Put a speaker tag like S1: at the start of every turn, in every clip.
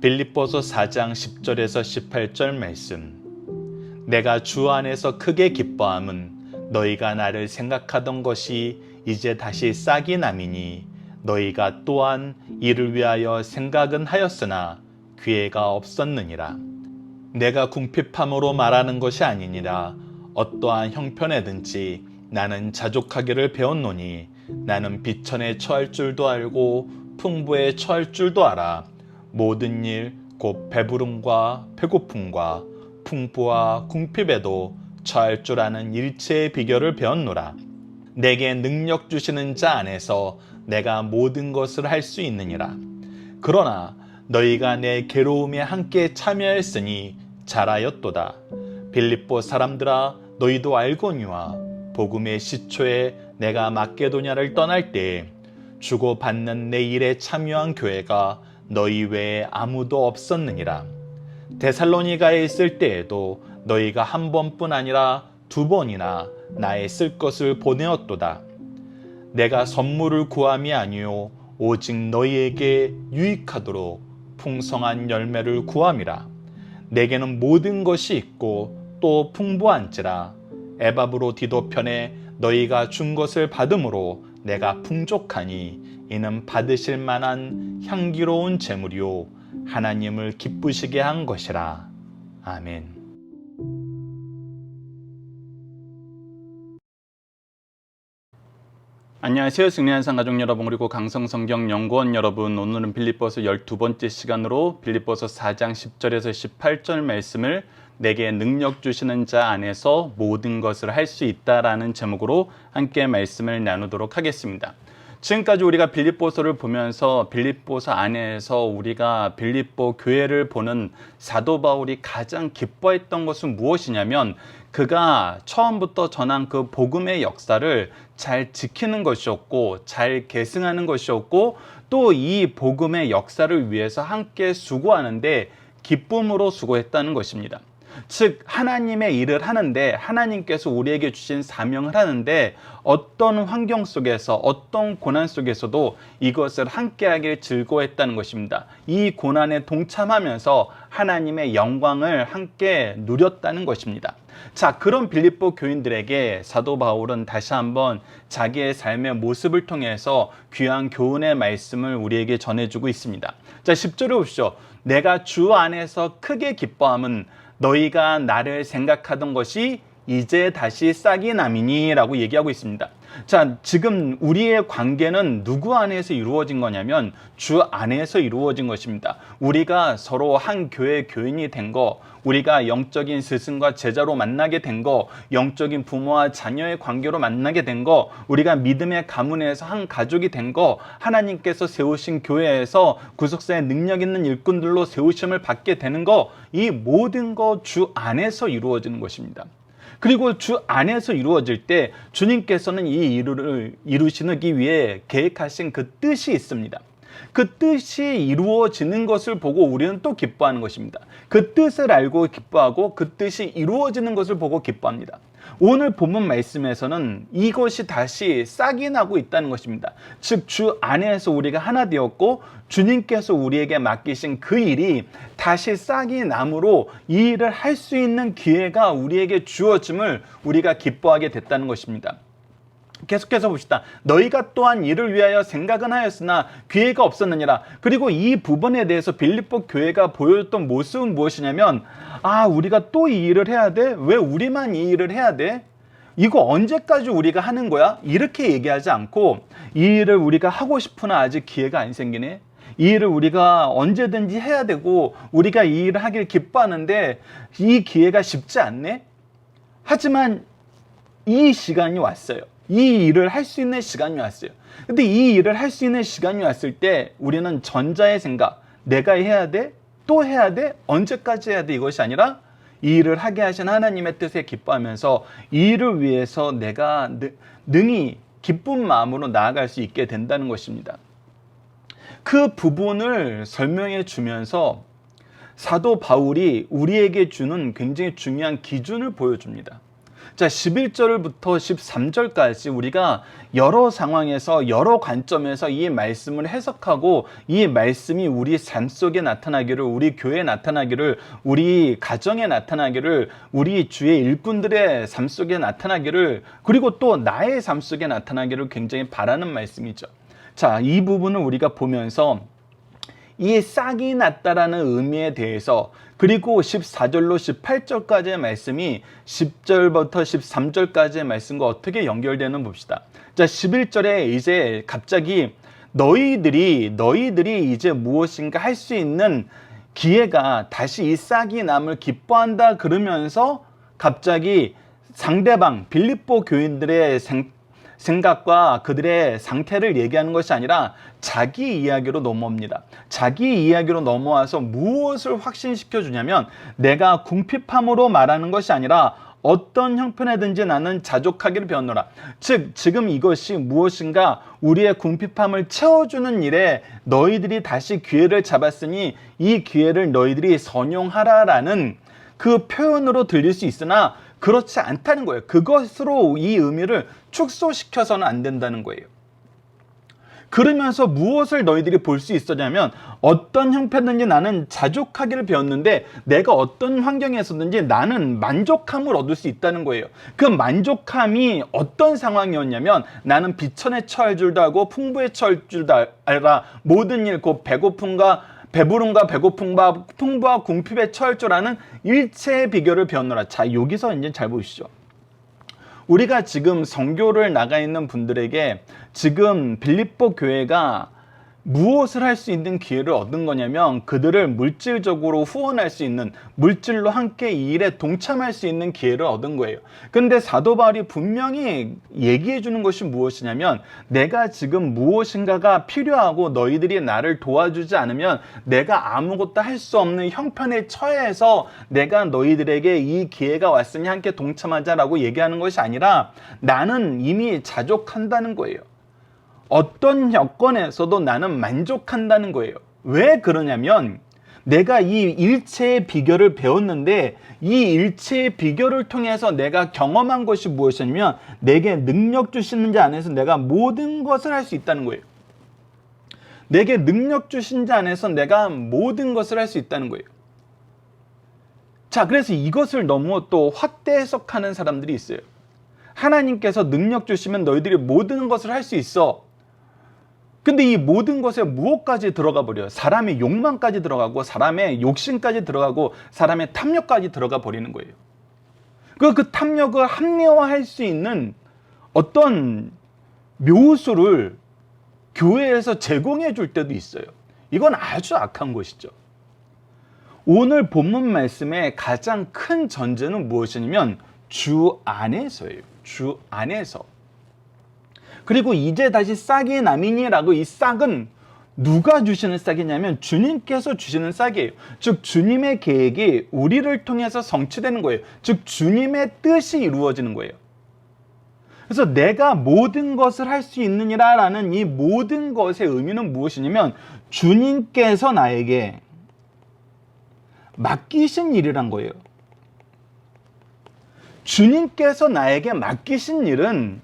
S1: 빌립보서 4장 10절에서 18절 말씀. 내가 주 안에서 크게 기뻐함은 너희가 나를 생각하던 것이 이제 다시 싹이 남이니 너희가 또한 이를 위하여 생각은 하였으나 기회가 없었느니라. 내가 궁핍함으로 말하는 것이 아니니라. 어떠한 형편에든지 나는 자족하기를 배웠노니 나는 비천에 처할 줄도 알고 풍부에 처할 줄도 알아. 모든 일 곧 배부름과 배고픔과 풍부와 궁핍에도 처할 줄 아는 일체의 비결을 배웠노라. 내게 능력 주시는 자 안에서 내가 모든 것을 할 수 있느니라. 그러나 너희가 내 괴로움에 함께 참여했으니 잘하였도다. 빌립보 사람들아, 너희도 알거니와 복음의 시초에 내가 마게도냐를 떠날 때에 주고받는 내 일에 참여한 교회가 너희 외에 아무도 없었느니라. 데살로니가에 있을 때에도 너희가 한 번뿐 아니라 두 번이나 나의 쓸 것을 보내었도다. 내가 선물을 구함이 아니요 오직 너희에게 유익하도록 풍성한 열매를 구함이라. 내게는 모든 것이 있고 또 풍부한지라. 에바브로디도 편에 너희가 준 것을 받음으로 내가 풍족하니 이는 받으실 만한 향기로운 제물이요 하나님을 기쁘시게 한 것이라. 아멘. 안녕하세요. 승리한상 가족 여러분, 그리고 강성성경연구원 여러분. 오늘은 빌립보서 12번째 시간으로 빌립보서 4장 10절에서 18절 말씀을 내게 능력 주시는 자 안에서 모든 것을 할 수 있다라는 제목으로 함께 말씀을 나누도록 하겠습니다. 지금까지 우리가 빌립보서를 보면서 빌립보서 안에서 우리가 빌립보 교회를 보는 사도 바울이 가장 기뻐했던 것은 무엇이냐면 그가 처음부터 전한 그 복음의 역사를 잘 지키는 것이었고 잘 계승하는 것이었고 또 이 복음의 역사를 위해서 함께 수고하는데 기쁨으로 수고했다는 것입니다. 즉 하나님의 일을 하는데 하나님께서 우리에게 주신 사명을 하는데 어떤 환경 속에서 어떤 고난 속에서도 이것을 함께하길 즐거워했다는 것입니다. 이 고난에 동참하면서 하나님의 영광을 함께 누렸다는 것입니다. 자, 그런 빌립보 교인들에게 사도 바울은 다시 한번 자기의 삶의 모습을 통해서 귀한 교훈의 말씀을 우리에게 전해주고 있습니다. 자, 10절에 보시죠. 내가 주 안에서 크게 기뻐함은 너희가 나를 생각하던 것이 이제 다시 싹이 남이니 라고 얘기하고 있습니다. 자, 지금 우리의 관계는 누구 안에서 이루어진 거냐면 주 안에서 이루어진 것입니다. 우리가 서로 한 교회 교인이 된 거, 우리가 영적인 스승과 제자로 만나게 된 거, 영적인 부모와 자녀의 관계로 만나게 된 거, 우리가 믿음의 가문에서 한 가족이 된 거, 하나님께서 세우신 교회에서 구속사의 능력 있는 일꾼들로 세우심을 받게 되는 거, 이 모든 거 주 안에서 이루어지는 것입니다. 그리고 주 안에서 이루어질 때 주님께서는 이 일을 이루시기 위해 계획하신 그 뜻이 있습니다. 그 뜻이 이루어지는 것을 보고 우리는 또 기뻐하는 것입니다. 그 뜻을 알고 기뻐하고 그 뜻이 이루어지는 것을 보고 기뻐합니다. 오늘 본문 말씀에서는 이것이 다시 싹이 나고 있다는 것입니다. 즉 주 안에서 우리가 하나 되었고 주님께서 우리에게 맡기신 그 일이 다시 싹이 남으로 이 일을 할 수 있는 기회가 우리에게 주어짐을 우리가 기뻐하게 됐다는 것입니다. 계속해서 봅시다. 너희가 또한 이를 위하여 생각은 하였으나 기회가 없었느니라. 그리고 이 부분에 대해서 빌립보 교회가 보여줬던 모습은 무엇이냐면 우리가 또 이 일을 해야 돼? 왜 우리만 이 일을 해야 돼? 이거 언제까지 우리가 하는 거야? 이렇게 얘기하지 않고 이 일을 우리가 하고 싶으나 아직 기회가 안 생기네. 이 일을 우리가 언제든지 해야 되고 우리가 이 일을 하길 기뻐하는데 이 기회가 쉽지 않네. 하지만 이 시간이 왔어요. 이 일을 할 수 있는 시간이 왔어요. 근데 이 일을 할 수 있는 시간이 왔을 때 우리는 전자의 생각, 내가 해야 돼? 또 해야 돼? 언제까지 해야 돼? 이것이 아니라 이 일을 하게 하신 하나님의 뜻에 기뻐하면서 이 일을 위해서 내가 능히 기쁜 마음으로 나아갈 수 있게 된다는 것입니다. 그 부분을 설명해 주면서 사도 바울이 우리에게 주는 굉장히 중요한 기준을 보여줍니다. 자, 11절부터 13절까지 우리가 여러 상황에서 여러 관점에서 이 말씀을 해석하고 이 말씀이 우리 삶 속에 나타나기를, 우리 교회에 나타나기를, 우리 가정에 나타나기를, 우리 주의 일꾼들의 삶 속에 나타나기를, 그리고 또 나의 삶 속에 나타나기를 굉장히 바라는 말씀이죠. 자, 이 부분을 우리가 보면서 이 싹이 났다라는 의미에 대해서, 그리고 14절로 18절까지의 말씀이 10절부터 13절까지의 말씀과 어떻게 연결되는 봅시다. 자, 11절에 이제 갑자기 너희들이 이제 무엇인가 할 수 있는 기회가, 다시 이 싹이 남을 기뻐한다 그러면서 갑자기 상대방 빌립보 교인들의 생각과 그들의 상태를 얘기하는 것이 아니라 자기 이야기로 넘어옵니다. 자기 이야기로 넘어와서 무엇을 확신시켜 주냐면, 내가 궁핍함으로 말하는 것이 아니라 어떤 형편에든지 나는 자족하기를 배웠노라. 즉, 지금 이것이 무엇인가 우리의 궁핍함을 채워주는 일에 너희들이 다시 기회를 잡았으니 이 기회를 너희들이 선용하라라는 그 표현으로 들릴 수 있으나 그렇지 않다는 거예요. 그것으로 이 의미를 축소시켜서는 안 된다는 거예요. 그러면서 무엇을 너희들이 볼 수 있었냐면, 어떤 형편든지 나는 자족하기를 배웠는데 내가 어떤 환경에서든지 나는 만족함을 얻을 수 있다는 거예요. 그 만족함이 어떤 상황이었냐면, 나는 비천에 처할 줄도 알고 풍부에 처할 줄도 알아. 모든 일 곧 배부름과 배고픔과 풍부와 궁핍에 처할 줄 아는 일체의 비결을 배웠노라. 자, 여기서 이제 잘 보시죠. 우리가 지금 선교를 나가 있는 분들에게 지금 빌립보 교회가 무엇을 할 수 있는 기회를 얻은 거냐면, 그들을 물질적으로 후원할 수 있는, 물질로 함께 이 일에 동참할 수 있는 기회를 얻은 거예요. 근데 사도 바울이 분명히 얘기해 주는 것이 무엇이냐면, 내가 지금 무엇인가가 필요하고 너희들이 나를 도와주지 않으면 내가 아무것도 할 수 없는 형편에 처해서 내가 너희들에게 이 기회가 왔으니 함께 동참하자라고 얘기하는 것이 아니라, 나는 이미 자족한다는 거예요. 어떤 여건에서도 나는 만족한다는 거예요. 왜 그러냐면, 내가 이 일체의 비결을 배웠는데 이 일체의 비결을 통해서 내가 경험한 것이 무엇이냐면, 내게 능력 주시는 자 안에서 내가 모든 것을 할 수 있다는 거예요. 내게 능력 주신 자 안에서 내가 모든 것을 할 수 있다는 거예요. 자, 그래서 이것을 너무 또 확대 해석하는 사람들이 있어요. 하나님께서 능력 주시면 너희들이 모든 것을 할 수 있어. 근데 이 모든 것에 무엇까지 들어가 버려요? 사람의 욕망까지 들어가고, 사람의 욕심까지 들어가고, 사람의 탐욕까지 들어가 버리는 거예요. 그 탐욕을 합리화할 수 있는 어떤 묘수를 교회에서 제공해 줄 때도 있어요. 이건 아주 악한 것이죠. 오늘 본문 말씀의 가장 큰 전제는 무엇이냐면 주 안에서예요. 주 안에서. 그리고 이제 다시 싹이 남이니라고, 이 싹은 누가 주시는 싹이냐면 주님께서 주시는 싹이에요. 즉 주님의 계획이 우리를 통해서 성취되는 거예요. 즉 주님의 뜻이 이루어지는 거예요. 그래서 내가 모든 것을 할 수 있느니라라는 이 모든 것의 의미는 무엇이냐면, 주님께서 나에게 맡기신 일이란 거예요. 주님께서 나에게 맡기신 일은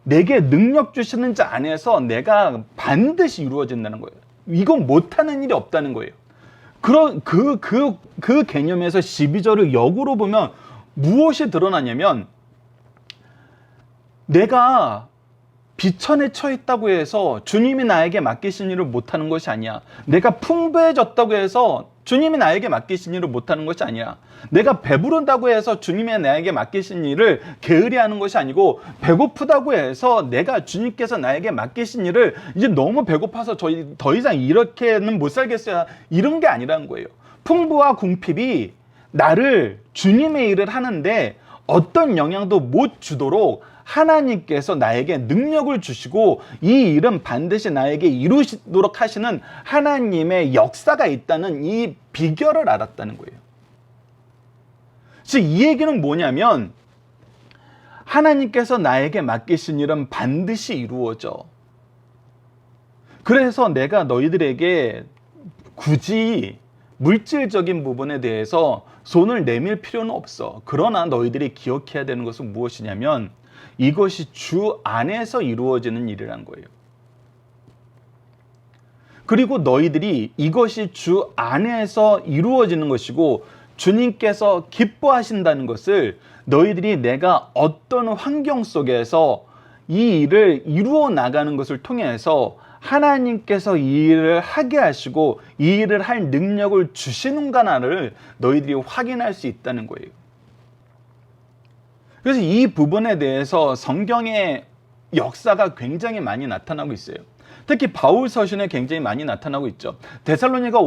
S1: 내게 능력 주시는 자 안에서 내가 반드시 이루어진다는 거예요. 이건 못하는 일이 없다는 거예요. 그 개념에서 12절을 역으로 보면 무엇이 드러나냐면, 내가 비천에 처했다고 해서 주님이 나에게 맡기신 일을 못하는 것이 아니야. 내가 풍부해졌다고 해서 주님이 나에게 맡기신 일을 못하는 것이 아니야. 내가 배부른다고 해서 주님이 나에게 맡기신 일을 게으리하는 것이 아니고, 배고프다고 해서 내가 주님께서 나에게 맡기신 일을 이제 너무 배고파서 더 이상 이렇게는 못 살겠어요, 이런 게 아니라는 거예요. 풍부와 궁핍이 나를 주님의 일을 하는데 어떤 영향도 못 주도록 하나님께서 나에게 능력을 주시고, 이 일은 반드시 나에게 이루시도록 하시는 하나님의 역사가 있다는 이 비결을 알았다는 거예요. 즉 이 얘기는 뭐냐면, 하나님께서 나에게 맡기신 일은 반드시 이루어져. 그래서 내가 너희들에게 굳이 물질적인 부분에 대해서 손을 내밀 필요는 없어. 그러나 너희들이 기억해야 되는 것은 무엇이냐면 이것이 주 안에서 이루어지는 일이란 거예요. 그리고 너희들이 이것이 주 안에서 이루어지는 것이고 주님께서 기뻐하신다는 것을 너희들이 내가 어떤 환경 속에서 이 일을 이루어 나가는 것을 통해서 하나님께서 이 일을 하게 하시고 이 일을 할 능력을 주시는가를 너희들이 확인할 수 있다는 거예요. 그래서 이 부분에 대해서 성경의 역사가 굉장히 많이 나타나고 있어요. 특히 바울 서신에 굉장히 많이 나타나고 있죠. 데살로니가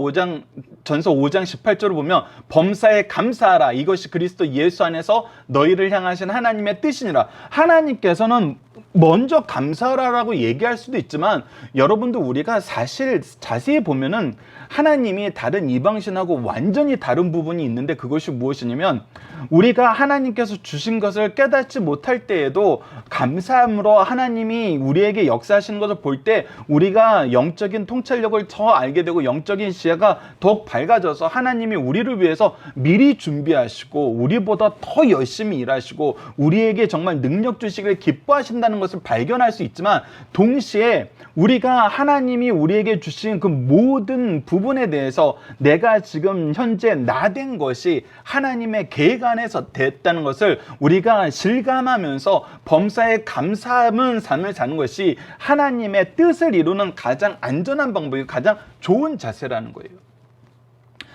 S1: 전서 5장 18절을 보면 범사에 감사하라. 이것이 그리스도 예수 안에서 너희를 향하신 하나님의 뜻이니라. 하나님께서는 먼저 감사하라고 얘기할 수도 있지만 여러분도 우리가 사실 자세히 보면은 하나님이 다른 이방신하고 완전히 다른 부분이 있는데 그것이 무엇이냐면 우리가 하나님께서 주신 것을 깨닫지 못할 때에도 감사함으로 하나님이 우리에게 역사하시는 것을 볼 때 우리가 영적인 통찰력을 더 알게 되고 영적인 시야가 더욱 밝아져서 하나님이 우리를 위해서 미리 준비하시고 우리보다 더 열심히 일하시고 우리에게 정말 능력 주시기를 기뻐하신다는 것을 발견할 수 있지만 동시에 우리가 하나님이 우리에게 주신 그 모든 부분에 대해서 내가 지금 현재 나된 것이 하나님의 계획 안에서 됐다는 것을 우리가 실감하면서 범사에 감사하는 삶을 사는 것이 하나님의 뜻을 이루는 가장 안전한 방법이고 가장 좋은 자세라는 거예요.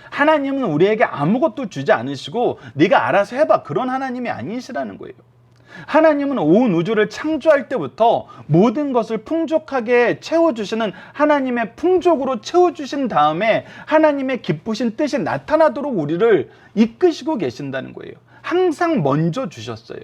S1: 하나님은 우리에게 아무것도 주지 않으시고 네가 알아서 해봐 그런 하나님이 아니시라는 거예요. 하나님은 온 우주를 창조할 때부터 모든 것을 풍족하게 채워주시는 하나님의 풍족으로 채워주신 다음에 하나님의 기쁘신 뜻이 나타나도록 우리를 이끄시고 계신다는 거예요. 항상 먼저 주셨어요.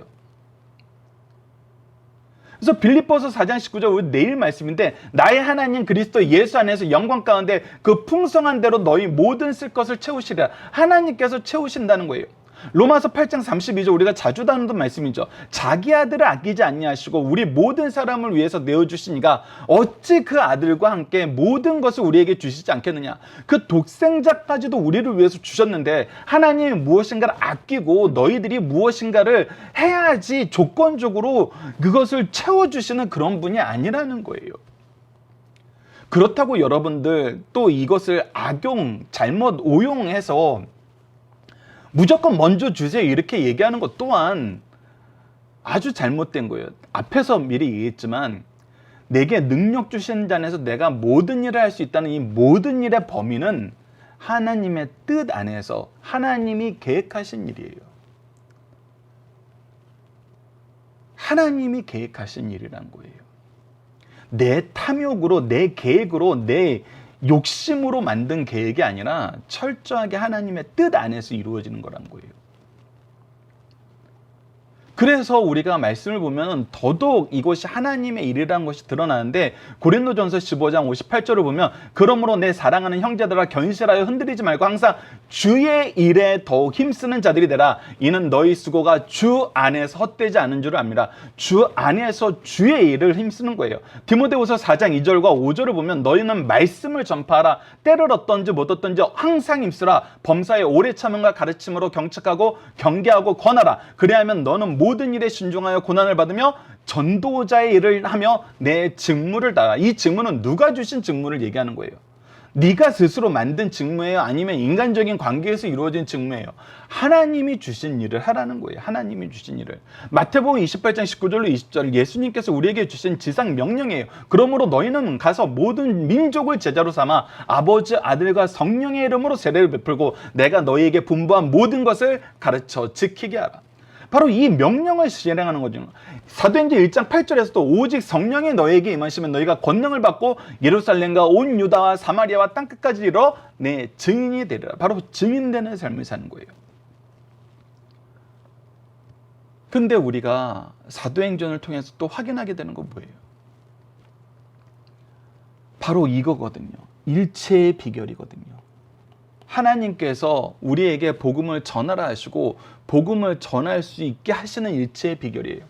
S1: 그래서 빌립보서 4장 19절 내일 말씀인데 나의 하나님 그리스도 예수 안에서 영광 가운데 그 풍성한 대로 너희 모든 쓸 것을 채우시리라. 하나님께서 채우신다는 거예요. 로마서 8장 32절 우리가 자주 다루는 말씀이죠. 자기 아들을 아끼지 아니하시고 우리 모든 사람을 위해서 내어주시니가 어찌 그 아들과 함께 모든 것을 우리에게 주시지 않겠느냐. 그 독생자까지도 우리를 위해서 주셨는데 하나님이 무엇인가를 아끼고 너희들이 무엇인가를 해야지 조건적으로 그것을 채워주시는 그런 분이 아니라는 거예요. 그렇다고 여러분들 또 이것을 잘못 오용해서 무조건 먼저 주세요 이렇게 얘기하는 것 또한 아주 잘못된 거예요. 앞에서 미리 얘기했지만 내게 능력 주신 자 안에서 내가 모든 일을 할 수 있다는 이 모든 일의 범위는 하나님의 뜻 안에서 하나님이 계획하신 일이에요. 하나님이 계획하신 일이란 거예요. 내 탐욕으로 내 계획으로 내 욕심으로 만든 계획이 아니라 철저하게 하나님의 뜻 안에서 이루어지는 거란 거예요. 그래서 우리가 말씀을 보면 더더욱 이것이 하나님의 일이라는 것이 드러나는데 고린도전서 15장 58절을 보면 그러므로 내 사랑하는 형제들아 견실하여 흔들리지 말고 항상 주의 일에 더욱 힘쓰는 자들이 되라. 이는 너희 수고가 주 안에서 헛되지 않은 줄을 압니다. 주 안에서 주의 일을 힘쓰는 거예요. 디모데후서 4장 2절과 5절을 보면 너희는 말씀을 전파하라. 때를 얻든지 못 얻든지 항상 힘쓰라. 범사에 오래 참음과 가르침으로 경책하고 경계하고 권하라. 그리하면 너는 모든 일에 순종하여 고난을 받으며 전도자의 일을 하며 내 직무를 다하라. 이 직무는 누가 주신 직무를 얘기하는 거예요. 네가 스스로 만든 직무예요? 아니면 인간적인 관계에서 이루어진 직무예요? 하나님이 주신 일을 하라는 거예요. 하나님이 주신 일을. 마태복음 28장 19절로 20절 예수님께서 우리에게 주신 지상 명령이에요. 그러므로 너희는 가서 모든 민족을 제자로 삼아 아버지 아들과 성령의 이름으로 세례를 베풀고 내가 너희에게 분부한 모든 것을 가르쳐 지키게 하라. 바로 이 명령을 실행하는 거죠. 사도행전 1장 8절에서도 오직 성령이 너에게 임하시면 너희가 권능을 받고 예루살렘과 온 유다와 사마리아와 땅끝까지 이르러 내 증인이 되리라. 바로 증인되는 삶을 사는 거예요. 근데 우리가 사도행전을 통해서 또 확인하게 되는 건 뭐예요? 바로 이거거든요. 일체의 비결이거든요. 하나님께서 우리에게 복음을 전하라 하시고 복음을 전할 수 있게 하시는 일체의 비결이에요.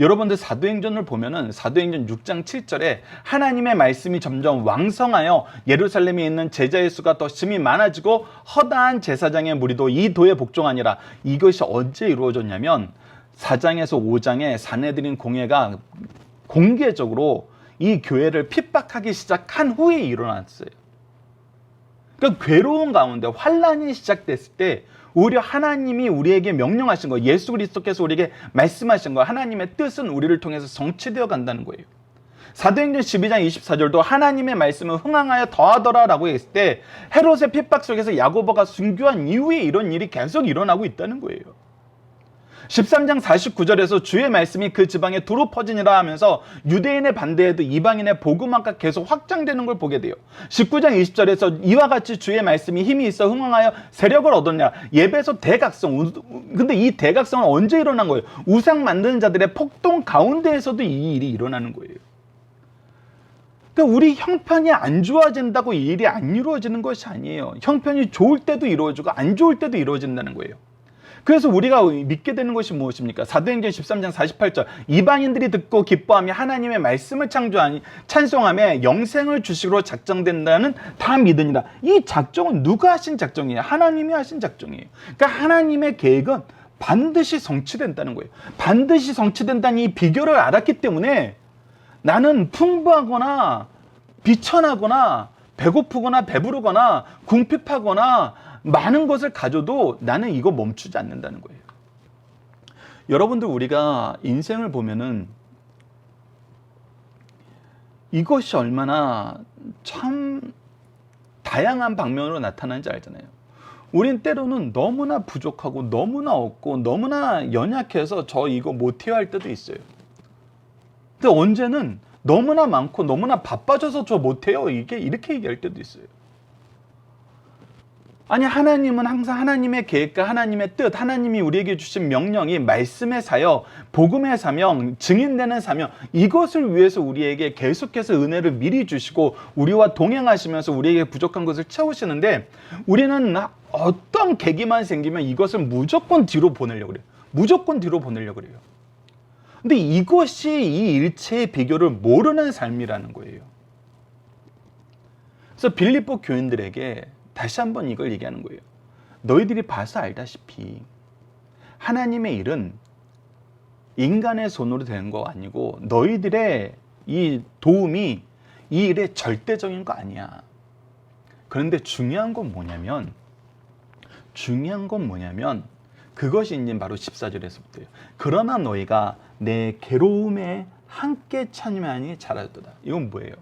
S1: 여러분들 사도행전을 보면은 사도행전 6장 7절에 하나님의 말씀이 점점 왕성하여 예루살렘에 있는 제자의 수가 더 심히 많아지고 허다한 제사장의 무리도 이 도에 복종하니라. 이것이 언제 이루어졌냐면 4장에서 5장에 사내들인 공회가 공개적으로 이 교회를 핍박하기 시작한 후에 일어났어요. 그러니까 괴로운 가운데 환란이 시작됐을 때 오히려 하나님이 우리에게 명령하신 거, 예수 그리스도께서 우리에게 말씀하신 거, 하나님의 뜻은 우리를 통해서 성취되어 간다는 거예요. 사도행전 12장 24절도 하나님의 말씀을 흥황하여 더하더라 라고 했을 때 헤롯의 핍박 속에서 야고보가 순교한 이후에 이런 일이 계속 일어나고 있다는 거예요. 13장 49절에서 주의 말씀이 그 지방에 두루 퍼지니라 하면서 유대인의 반대에도 이방인의 복음화가 계속 확장되는 걸 보게 돼요. 19장 20절에서 이와 같이 주의 말씀이 힘이 있어 흥황하여 세력을 얻었냐. 예배소 대각성. 근데 이 대각성은 언제 일어난 거예요? 우상 만드는 자들의 폭동 가운데에서도 이 일이 일어나는 거예요. 그러니까 우리 형편이 안 좋아진다고 이 일이 안 이루어지는 것이 아니에요. 형편이 좋을 때도 이루어지고 안 좋을 때도 이루어진다는 거예요. 그래서 우리가 믿게 되는 것이 무엇입니까? 사도행전 13장 48절 이방인들이 듣고 기뻐하며 하나님의 말씀을 창조하니 찬송하며 영생을 주시기로 작정된다는 다 믿으니라. 이 작정은 누가 하신 작정이에요? 하나님이 하신 작정이에요. 그러니까 하나님의 계획은 반드시 성취된다는 거예요. 반드시 성취된다는 이 비결을 알았기 때문에 나는 풍부하거나 비천하거나 배고프거나 배부르거나 궁핍하거나 많은 것을 가져도 나는 이거 멈추지 않는다는 거예요. 여러분들 우리가 인생을 보면은 이것이 얼마나 참 다양한 방면으로 나타나는지 알잖아요. 우린 때로는 너무나 부족하고 너무나 없고 너무나 연약해서 저 이거 못해야 할 때도 있어요. 근데 언제는 너무나 많고 너무나 바빠져서 저 못해요 이게 이렇게 얘기할 때도 있어요. 아니 하나님은 항상 하나님의 계획과 하나님의 뜻, 하나님이 우리에게 주신 명령이 말씀의 사역, 복음의 사명, 증인되는 사명, 이것을 위해서 우리에게 계속해서 은혜를 미리 주시고 우리와 동행하시면서 우리에게 부족한 것을 채우시는데 우리는 어떤 계기만 생기면 이것을 무조건 뒤로 보내려고 그래요. 무조건 뒤로 보내려고 그래요. 근데 이것이 이 일체의 비결을 모르는 삶이라는 거예요. 그래서 빌립보 교인들에게 다시 한번 이걸 얘기하는 거예요. 너희들이 봐서 알다시피 하나님의 일은 인간의 손으로 되는 거 아니고 너희들의 이 도움이 이 일에 절대적인 거 아니야. 그런데 중요한 건 뭐냐면 그것이 이제 바로 14절에서부터예요. 그러나 너희가 내 괴로움에 함께 참여하니 잘하도다. 이건 뭐예요?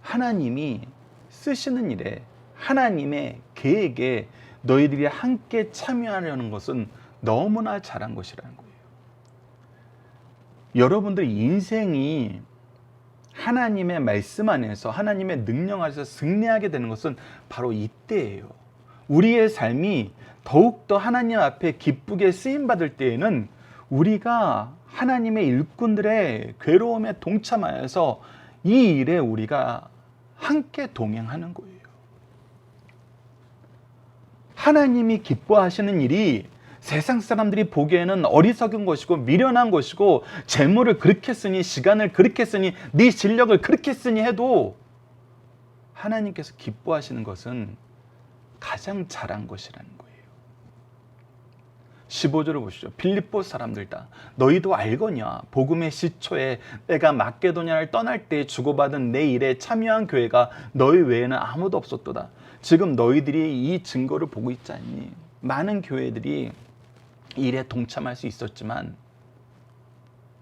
S1: 하나님이 쓰시는 일에 하나님의 계획에 너희들이 함께 참여하려는 것은 너무나 잘한 것이라는 거예요. 여러분들 인생이 하나님의 말씀 안에서 하나님의 능력 안에서 승리하게 되는 것은 바로 이때예요. 우리의 삶이 더욱더 하나님 앞에 기쁘게 쓰임받을 때에는 우리가 하나님의 일꾼들의 괴로움에 동참하여서 이 일에 우리가 함께 동행하는 거예요. 하나님이 기뻐하시는 일이 세상 사람들이 보기에는 어리석은 것이고 미련한 것이고 재물을 그렇게 쓰니 시간을 그렇게 쓰니 네 실력을 그렇게 쓰니 해도 하나님께서 기뻐하시는 것은 가장 잘한 것이라는 거예요. 15절을 보시죠. 빌립보 사람들다. 너희도 알거냐. 복음의 시초에 내가 마게도냐를 떠날 때 주고받은 내 일에 참여한 교회가 너희 외에는 아무도 없었도다. 지금 너희들이 이 증거를 보고 있지 않니? 많은 교회들이 이 일에 동참할 수 있었지만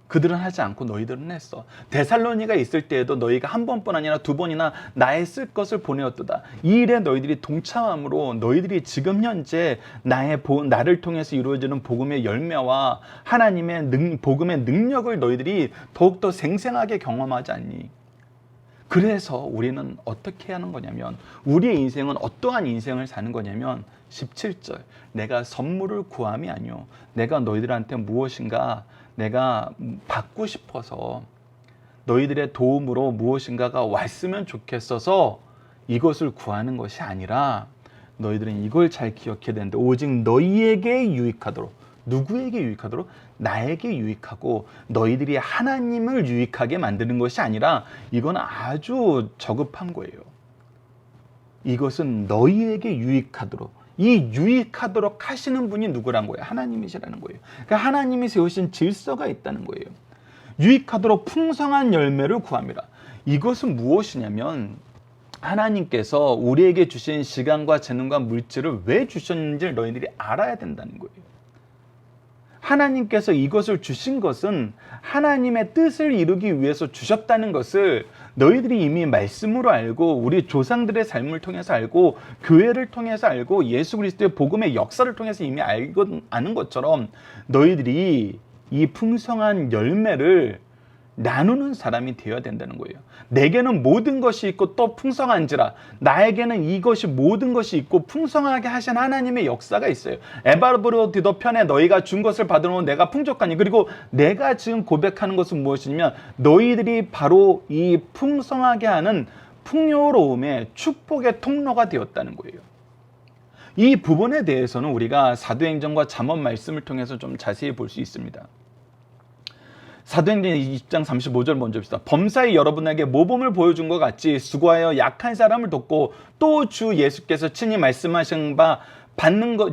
S1: 그들은 하지 않고 너희들은 했어. 데살로니가 있을 때에도 너희가 한 번뿐 아니라 두 번이나 나의 쓸 것을 보내었도다. 이 일에 너희들이 동참함으로 너희들이 지금 현재 나를 통해서 이루어지는 복음의 열매와 하나님의 복음의 능력을 너희들이 더욱더 생생하게 경험하지 않니? 그래서 우리는 어떻게 하는 거냐면 우리의 인생은 어떠한 인생을 사는 거냐면 17절 내가 선물을 구함이 아니오. 내가 너희들한테 무엇인가 내가 받고 싶어서 너희들의 도움으로 무엇인가가 왔으면 좋겠어서 이것을 구하는 것이 아니라 너희들은 이걸 잘 기억해야 되는데 오직 너희에게 유익하도록 누구에게 유익하도록? 나에게 유익하고 너희들이 하나님을 유익하게 만드는 것이 아니라 이건 아주 저급한 거예요. 이것은 너희에게 유익하도록, 이 유익하도록 하시는 분이 누구란 거예요? 하나님이시라는 거예요. 그러니까 하나님이 세우신 질서가 있다는 거예요. 유익하도록 풍성한 열매를 구합니다. 이것은 무엇이냐면 하나님께서 우리에게 주신 시간과 재능과 물질을 왜 주셨는지를 너희들이 알아야 된다는 거예요. 하나님께서 이것을 주신 것은 하나님의 뜻을 이루기 위해서 주셨다는 것을 너희들이 이미 말씀으로 알고 우리 조상들의 삶을 통해서 알고 교회를 통해서 알고 예수 그리스도의 복음의 역사를 통해서 이미 아는 것처럼 너희들이 이 풍성한 열매를 나누는 사람이 되어야 된다는 거예요. 내게는 모든 것이 있고 또 풍성한지라 나에게는 이것이 모든 것이 있고 풍성하게 하신 하나님의 역사가 있어요. 에바브로디도 편에 너희가 준 것을 받으면 내가 풍족하니, 그리고 내가 지금 고백하는 것은 무엇이냐면 너희들이 바로 이 풍성하게 하는 풍요로움의 축복의 통로가 되었다는 거예요. 이 부분에 대해서는 우리가 사도행전과 잠언 말씀을 통해서 좀 자세히 볼 수 있습니다. 사도행전 20장 35절 먼저 봅시다. 범사에 여러분에게 모범을 보여준 것 같이 수고하여 약한 사람을 돕고 또 주 예수께서 친히 말씀하신 바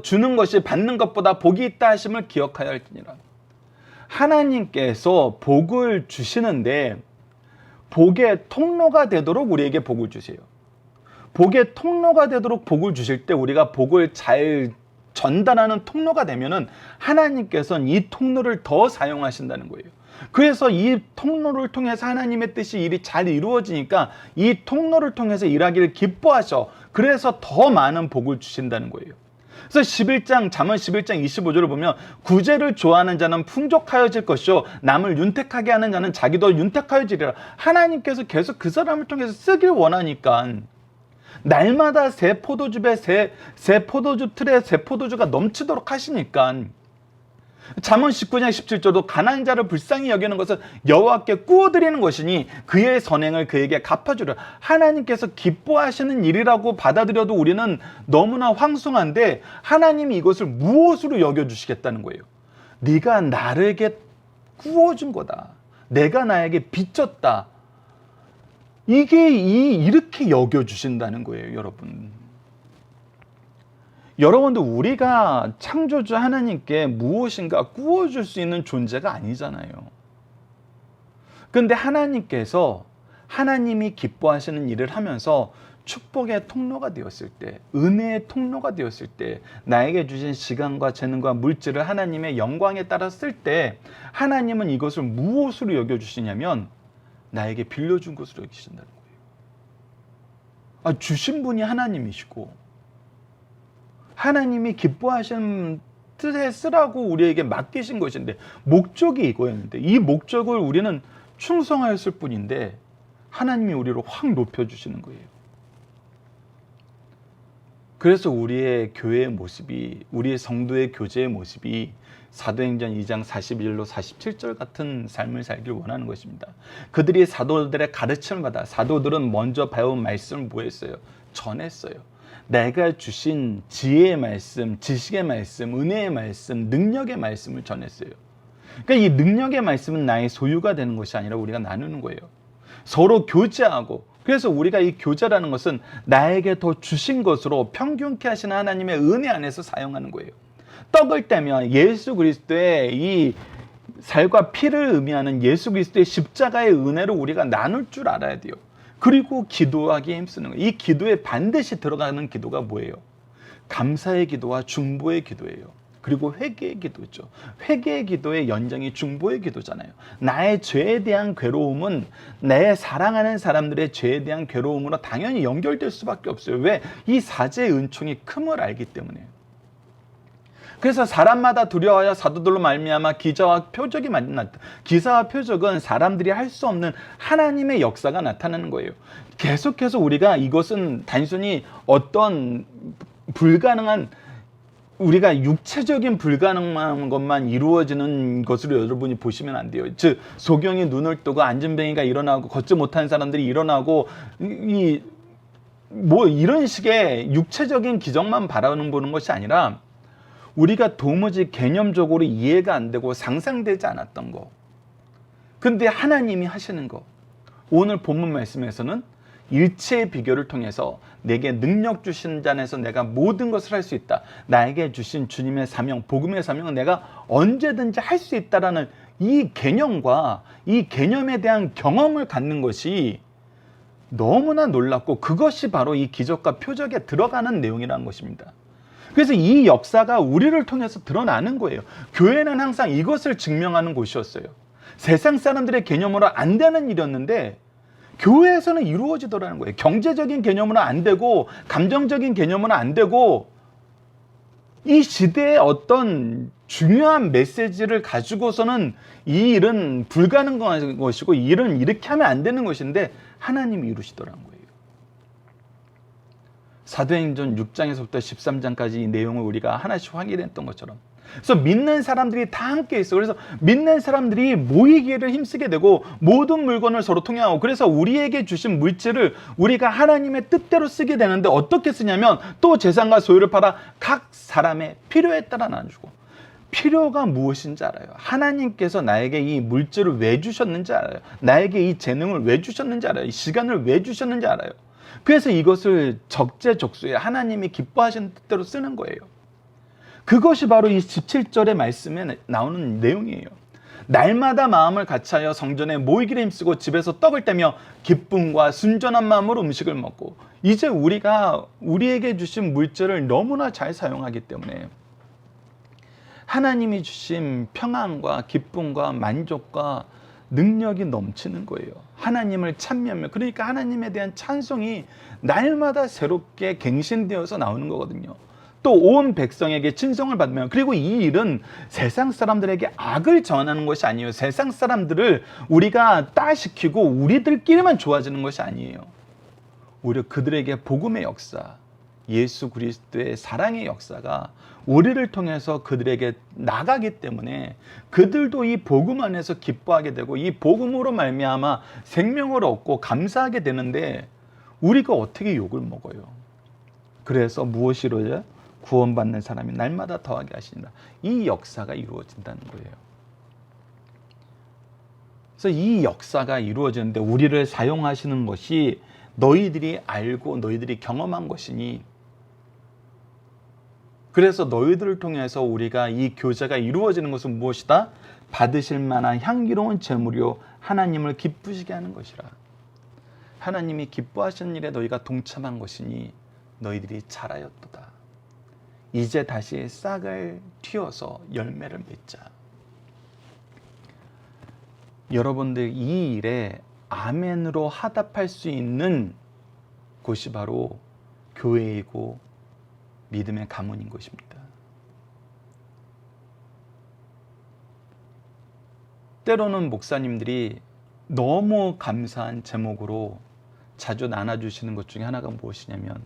S1: 주는 것이 받는 것보다 복이 있다 하심을 기억하여 할지니라. 하나님께서 복을 주시는데 복의 통로가 되도록 우리에게 복을 주세요. 복의 통로가 되도록 복을 주실 때 우리가 복을 잘 전달하는 통로가 되면은 하나님께서는 이 통로를 더 사용하신다는 거예요. 그래서 이 통로를 통해서 하나님의 뜻이 일이 잘 이루어지니까 이 통로를 통해서 일하기를 기뻐하셔. 그래서 더 많은 복을 주신다는 거예요. 그래서 잠언 11장 25절을 보면 구제를 좋아하는 자는 풍족하여질 것이요 남을 윤택하게 하는 자는 자기도 윤택하여지리라. 하나님께서 계속 그 사람을 통해서 쓰길 원하니까 날마다 새 포도즙에 새 포도즙 틀에 새 포도주가 넘치도록 하시니까 잠언 19장 17절도 가난한 자를 불쌍히 여기는 것은 여호와께 꾸어드리는 것이니 그의 선행을 그에게 갚아주려. 하나님께서 기뻐하시는 일이라고 받아들여도 우리는 너무나 황송한데 하나님이 이것을 무엇으로 여겨주시겠다는 거예요? 네가 나에게 꾸어준 거다. 내가 나에게 빚졌다. 이렇게 여겨주신다는 거예요, 여러분. 여러분도 우리가 창조주 하나님께 무엇인가 꾸어줄 수 있는 존재가 아니잖아요. 그런데 하나님께서 하나님이 기뻐하시는 일을 하면서 축복의 통로가 되었을 때, 은혜의 통로가 되었을 때, 나에게 주신 시간과 재능과 물질을 하나님의 영광에 따라 쓸 때 하나님은 이것을 무엇으로 여겨주시냐면 나에게 빌려준 것으로 여기신다는 거예요. 주신 분이 하나님이시고 하나님이 기뻐하시는 뜻에 쓰라고 우리에게 맡기신 것인데 목적이 이거였는데 이 목적을 우리는 충성하였을 뿐인데 하나님이 우리를 확 높여주시는 거예요. 그래서 우리의 교회의 모습이, 우리의 성도의 교제의 모습이 사도행전 2장 41로 47절 같은 삶을 살길 원하는 것입니다. 그들이 사도들의 가르침을 받아 사도들은 먼저 배운 말씀을 뭐 했어요? 전했어요. 내가 주신 지혜의 말씀, 지식의 말씀, 은혜의 말씀, 능력의 말씀을 전했어요. 그러니까 이 능력의 말씀은 나의 소유가 되는 것이 아니라 우리가 나누는 거예요. 서로 교제하고, 그래서 우리가 이 교제라는 것은 나에게 더 주신 것으로 평균케 하시는 하나님의 은혜 안에서 사용하는 거예요. 떡을 떼면 예수 그리스도의 이 살과 피를 의미하는 예수 그리스도의 십자가의 은혜를 우리가 나눌 줄 알아야 돼요. 그리고 기도하기에 힘쓰는 거예요. 이 기도에 반드시 들어가는 기도가 뭐예요? 감사의 기도와 중보의 기도예요. 그리고 회개의 기도죠. 회개의 기도의 연장이 중보의 기도잖아요. 나의 죄에 대한 괴로움은 내 사랑하는 사람들의 죄에 대한 괴로움으로 당연히 연결될 수밖에 없어요. 왜? 이 사제의 은총이 큼을 알기 때문에. 그래서 사람마다 두려워하여 사도들로 말미암아 기사와 표적이 나타났다. 기사와 표적은 사람들이 할 수 없는 하나님의 역사가 나타나는 거예요. 계속해서 우리가 이것은 단순히 어떤 불가능한, 우리가 육체적인 불가능한 것만 이루어지는 것으로 여러분이 보시면 안 돼요. 즉 소경이 눈을 뜨고 안진뱅이가 일어나고 걷지 못하는 사람들이 일어나고 뭐 이런 식의 육체적인 기적만 바라보는 것이 아니라 우리가 도무지 개념적으로 이해가 안 되고 상상되지 않았던 거. 근데 하나님이 하시는 거. 오늘 본문 말씀에서는 일체의 비교를 통해서 내게 능력 주신 자 안에서 내가 모든 것을 할 수 있다. 나에게 주신 주님의 사명, 복음의 사명은 내가 언제든지 할 수 있다라는 이 개념과 이 개념에 대한 경험을 갖는 것이 너무나 놀랍고, 그것이 바로 이 기적과 표적에 들어가는 내용이라는 것입니다. 그래서 이 역사가 우리를 통해서 드러나는 거예요. 교회는 항상 이것을 증명하는 곳이었어요. 세상 사람들의 개념으로 안 되는 일이었는데 교회에서는 이루어지더라는 거예요. 경제적인 개념으로 안 되고, 감정적인 개념으로 안 되고, 이 시대의 어떤 중요한 메시지를 가지고서는 이 일은 불가능한 것이고, 이 일은 이렇게 하면 안 되는 것인데 하나님이 이루시더라는 거예요. 사도행전 6장에서부터 13장까지 이 내용을 우리가 하나씩 확인했던 것처럼, 그래서 믿는 사람들이 다 함께 있어. 그래서 믿는 사람들이 모이기를 힘쓰게 되고, 모든 물건을 서로 통용하고, 그래서 우리에게 주신 물질을 우리가 하나님의 뜻대로 쓰게 되는데, 어떻게 쓰냐면 또 재산과 소유를 팔아 각 사람의 필요에 따라 나눠주고. 필요가 무엇인지 알아요. 하나님께서 나에게 이 물질을 왜 주셨는지 알아요. 나에게 이 재능을 왜 주셨는지 알아요. 이 시간을 왜 주셨는지 알아요. 그래서 이것을 적재적소에 하나님이 기뻐하시는 뜻대로 쓰는 거예요. 그것이 바로 이 17절의 말씀에 나오는 내용이에요. 날마다 마음을 같이하여 성전에 모이기를 힘쓰고 집에서 떡을 떼며 기쁨과 순전한 마음으로 음식을 먹고. 이제 우리가 우리에게 주신 물질을 너무나 잘 사용하기 때문에 하나님이 주신 평안과 기쁨과 만족과 능력이 넘치는 거예요. 하나님을 찬미하며, 그러니까 하나님에 대한 찬송이 날마다 새롭게 갱신되어서 나오는 거거든요. 또 온 백성에게 친송을 받으며, 그리고 이 일은 세상 사람들에게 악을 전하는 것이 아니에요. 세상 사람들을 우리가 따시키고 우리들끼리만 좋아지는 것이 아니에요. 오히려 그들에게 복음의 역사, 예수 그리스도의 사랑의 역사가 우리를 통해서 그들에게 나가기 때문에 그들도 이 복음 안에서 기뻐하게 되고, 이 복음으로 말미암아 생명을 얻고 감사하게 되는데, 우리가 어떻게 욕을 먹어요? 그래서 무엇이 이루어져요? 구원받는 사람이 날마다 더하게 하신다. 이 역사가 이루어진다는 거예요. 그래서 이 역사가 이루어지는데 우리를 사용하시는 것이 너희들이 알고 너희들이 경험한 것이니, 그래서 너희들을 통해서 우리가 이 교제가 이루어지는 것은 무엇이다? 받으실 만한 향기로운 제물이요 하나님을 기쁘시게 하는 것이라. 하나님이 기뻐하시는 일에 너희가 동참한 것이니 너희들이 잘하였도다. 이제 다시 싹을 틔워서 열매를 맺자. 여러분들, 이 일에 아멘으로 화답할 수 있는 곳이 바로 교회이고 믿음의 가문인 것입니다. 때로는 목사님들이 너무 감사한 제목으로 자주 나눠주시는 것 중에 하나가 무엇이냐면,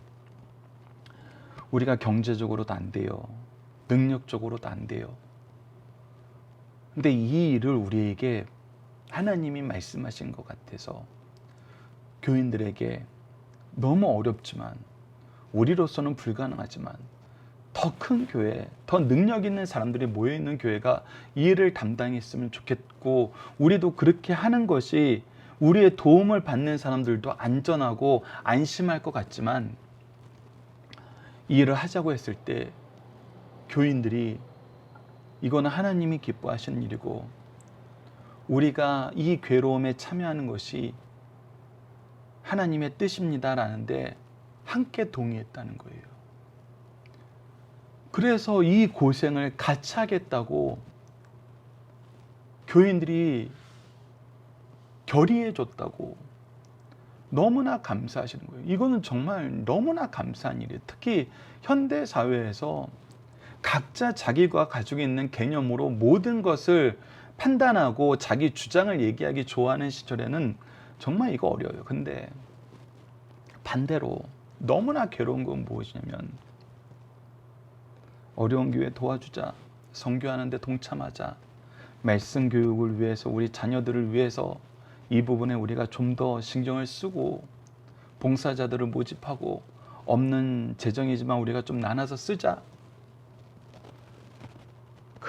S1: 우리가 경제적으로도 안 돼요. 능력적으로도 안 돼요. 근데 이 일을 우리에게 하나님이 말씀하신 것 같아서 교인들에게 너무 어렵지만, 우리로서는 불가능하지만 더 큰 교회, 더 능력 있는 사람들이 모여있는 교회가 이 일을 담당했으면 좋겠고, 우리도 그렇게 하는 것이 우리의 도움을 받는 사람들도 안전하고 안심할 것 같지만, 이 일을 하자고 했을 때 교인들이 이거는 하나님이 기뻐하시는 일이고 우리가 이 괴로움에 참여하는 것이 하나님의 뜻입니다 라는데 함께 동의했다는 거예요. 그래서 이 고생을 같이 하겠다고 교인들이 결의해 줬다고 너무나 감사하시는 거예요. 이거는 정말 너무나 감사한 일이에요. 특히 현대 사회에서 각자 자기가 가지고 있는 개념으로 모든 것을 판단하고 자기 주장을 얘기하기 좋아하는 시절에는 정말 이거 어려워요. 근데 반대로 너무나 괴로운 건 무엇이냐면, 어려운 교회 도와주자, 선교하는 데 동참하자, 말씀 교육을 위해서, 우리 자녀들을 위해서 이 부분에 우리가 좀 더 신경을 쓰고 봉사자들을 모집하고, 없는 재정이지만 우리가 좀 나눠서 쓰자.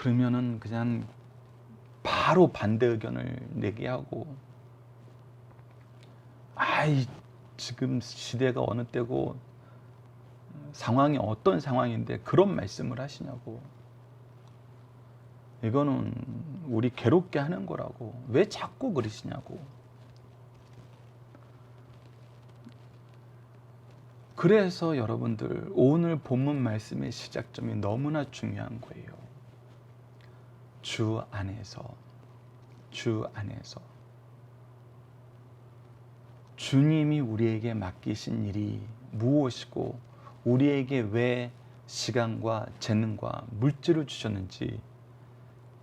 S1: 그러면은 그냥 바로 반대 의견을 내게 하고, 아이 지금 시대가 어느 때고 상황이 어떤 상황인데 그런 말씀을 하시냐고. 이거는 우리 괴롭게 하는 거라고. 왜 자꾸 그러시냐고. 그래서 여러분들 오늘 본문 말씀의 시작점이 너무나 중요한 거예요. 주 안에서 주님이 우리에게 맡기신 일이 무엇이고 우리에게 왜 시간과 재능과 물질을 주셨는지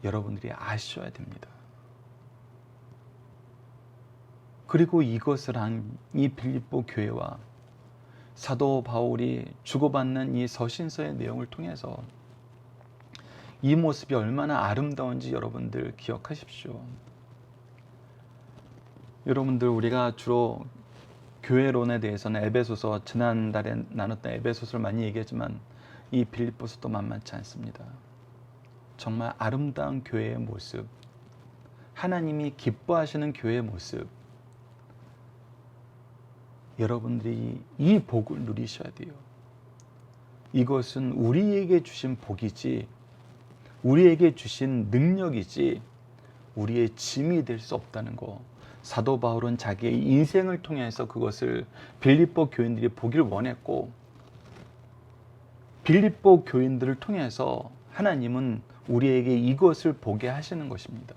S1: 여러분들이 아셔야 됩니다. 그리고 이것을 한 이 빌립보 교회와 사도 바울이 주고받는 이 서신서의 내용을 통해서 이 모습이 얼마나 아름다운지 여러분들 기억하십시오. 여러분들 우리가 주로 교회론에 대해서는 에베소서, 지난달에 나눴던 에베소서를 많이 얘기하지만 이 빌립보서도 만만치 않습니다. 정말 아름다운 교회의 모습, 하나님이 기뻐하시는 교회의 모습, 여러분들이 이 복을 누리셔야 돼요. 이것은 우리에게 주신 복이지, 우리에게 주신 능력이지 우리의 짐이 될 수 없다는 거. 사도 바울은 자기의 인생을 통해서 그것을 빌립보 교인들이 보길 원했고, 빌립보 교인들을 통해서 하나님은 우리에게 이것을 보게 하시는 것입니다.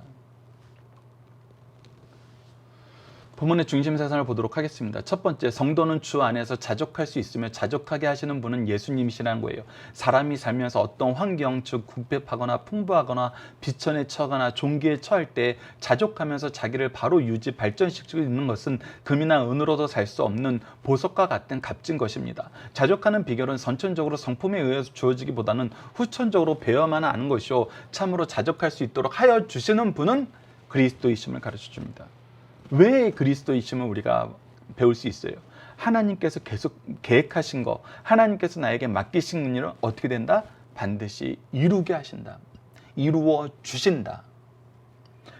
S1: 본문의 중심 사상을 보도록 하겠습니다. 첫 번째, 성도는 주 안에서 자족할 수 있으며 자족하게 하시는 분은 예수님이시라는 거예요. 사람이 살면서 어떤 환경, 즉 궁핍하거나 풍부하거나 비천에 처하거나 종기에 처할 때 자족하면서 자기를 바로 유지 발전시키고 있는 것은 금이나 은으로도 살 수 없는 보석과 같은 값진 것입니다. 자족하는 비결은 선천적으로 성품에 의해서 주어지기보다는 후천적으로 배워만 하는 것이요, 참으로 자족할 수 있도록 하여 주시는 분은 그리스도이심을 가르쳐 줍니다. 왜 그리스도이심을 우리가 배울 수 있어요? 하나님께서 계속 계획하신 거, 하나님께서 나에게 맡기신 일을 어떻게 된다? 반드시 이루게 하신다. 이루어 주신다.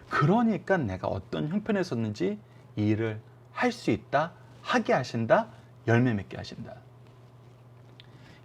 S1: 그러니까 내가 어떤 형편에 섰는지 이 일을 할 수 있다, 하게 하신다, 열매 맺게 하신다.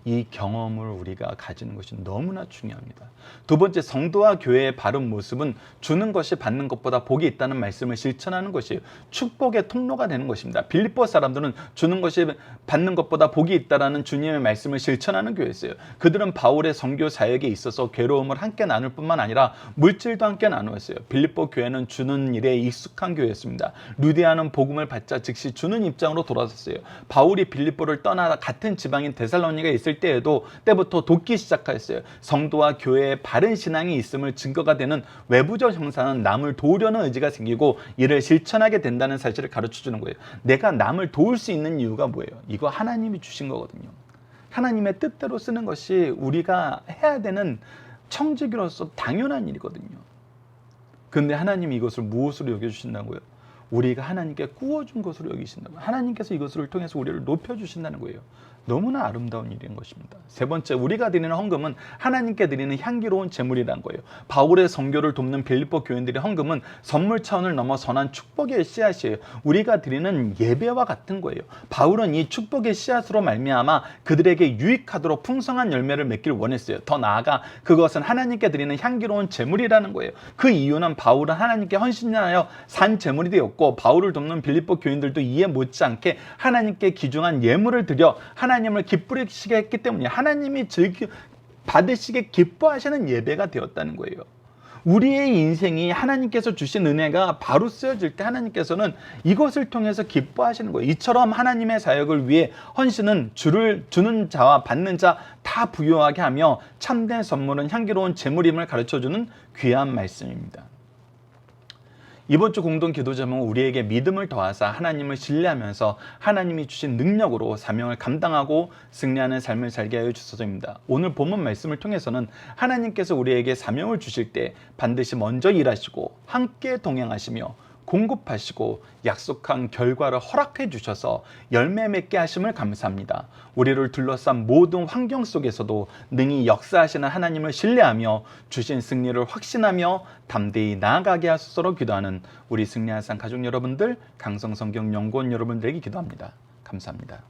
S1: 이 경험을 우리가 가지는 것이 너무나 중요합니다. 두 번째, 성도와 교회의 바른 모습은 주는 것이 받는 것보다 복이 있다는 말씀을 실천하는 것이에요. 축복의 통로가 되는 것입니다. 빌립보 사람들은 주는 것이 받는 것보다 복이 있다라는 주님의 말씀을 실천하는 교회였어요. 그들은 바울의 선교 사역에 있어서 괴로움을 함께 나눌 뿐만 아니라 물질도 함께 나누었어요. 빌립보 교회는 주는 일에 익숙한 교회였습니다. 루디아는 복음을 받자 즉시 주는 입장으로 돌아섰어요. 바울이 빌립보를 떠나 같은 지방인 데살로니가에 있을 때부터 돕기 시작하였어요. 성도와 교회에 바른 신앙이 있음을 증거가 되는 외부적 형상은 남을 도우려는 의지가 생기고 이를 실천하게 된다는 사실을 가르쳐 주는 거예요. 내가 남을 도울 수 있는 이유가 뭐예요? 이거 하나님이 주신 거거든요. 하나님의 뜻대로 쓰는 것이 우리가 해야 되는 청지기로서 당연한 일이거든요. 근데 하나님이 이것을 무엇으로 여겨주신다고요? 우리가 하나님께 구워준 것으로 여기신다고요. 하나님께서 이것을 통해서 우리를 높여주신다는 거예요. 너무나 아름다운 일인 것입니다. 세 번째, 우리가 드리는 헌금은 하나님께 드리는 향기로운 제물이라는 거예요. 바울의 선교를 돕는 빌립보 교인들의 헌금은 선물 차원을 넘어 선한 축복의 씨앗이에요. 우리가 드리는 예배와 같은 거예요. 바울은 이 축복의 씨앗으로 말미암아 그들에게 유익하도록 풍성한 열매를 맺길 원했어요. 더 나아가 그것은 하나님께 드리는 향기로운 제물이라는 거예요. 그 이유는 바울은 하나님께 헌신하여 산 제물이 되었고, 바울을 돕는 빌립보 교인들도 이에 못지않게 하나님께 귀중한 예물을 드려 하나님을 기쁘시게 했기 때문에 하나님이 받으시게 기뻐하시는 예배가 되었다는 거예요. 우리의 인생이 하나님께서 주신 은혜가 바로 쓰여질 때 하나님께서는 이것을 통해서 기뻐하시는 거예요. 이처럼 하나님의 사역을 위해 헌신은 주는 자와 받는 자 다 부유하게 하며 참된 선물은 향기로운 제물임을 가르쳐주는 귀한 말씀입니다. 이번 주 공동 기도 제목은 우리에게 믿음을 더하사 하나님을 신뢰하면서 하나님이 주신 능력으로 사명을 감당하고 승리하는 삶을 살게 하여 주소서입니다. 오늘 본문 말씀을 통해서는 하나님께서 우리에게 사명을 주실 때 반드시 먼저 일하시고 함께 동행하시며 공급하시고 약속한 결과를 허락해 주셔서 열매 맺게 하심을 감사합니다. 우리를 둘러싼 모든 환경 속에서도 능히 역사하시는 하나님을 신뢰하며 주신 승리를 확신하며 담대히 나아가게 하소서로 기도하는 우리 승리한산 가족 여러분들, 강성성경연구원 여러분들에게 기도합니다. 감사합니다.